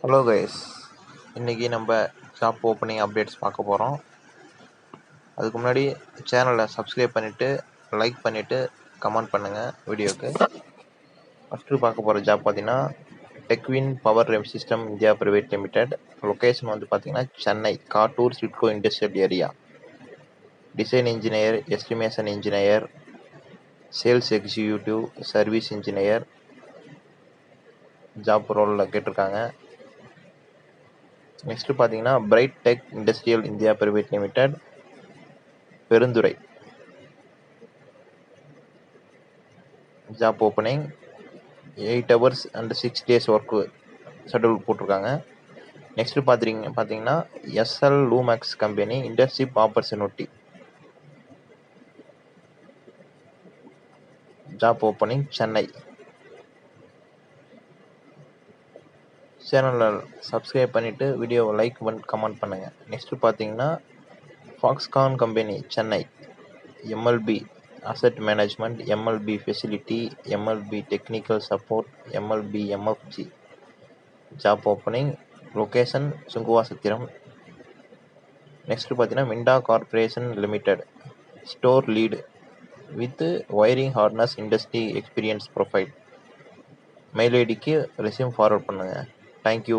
Hello guys, இன்றைக்கி நம்ம job opening updates பார்க்க போகிறோம். அதுக்கு முன்னாடி சேனலை சப்ஸ்கிரைப் பண்ணிவிட்டு லைக் பண்ணிவிட்டு கமெண்ட் பண்ணுங்கள் வீடியோவுக்கு. ஃபஸ்ட்டு பார்க்க போகிற ஜாப் பார்த்தீங்கன்னா Techwin power system India private limited. Location வந்து பார்த்திங்கன்னா Chennai Kattur SIDCO industrial area. Design engineer, estimation engineer, sales executive, service engineer job ரோலில் கேட்டிருக்காங்க. நெக்ஸ்ட் பார்த்தீங்கன்னா bright tech industrial India private limited, Perundurai. Job opening 8 hours and 6 days work schedule போட்டிருக்காங்க. Next பார்த்தீங்கன்னா SL Lumax company internship opportunity. Job opening Chennai. சேனலில் subscribe பண்ணிவிட்டு வீடியோவை like comment பண்ணுங்கள். Next பார்த்தீங்கன்னா Foxconn company Chennai, MLP asset management, MLP facility, MLP technical support, MLP MFG. Job opening location Sunguvarchatram. Next பார்த்தீங்கன்னா Minda corporation limited, store lead with wiring harness industry experience profile. Mail ஐடிக்கு resume forward பண்ணுங்கள். Thank you.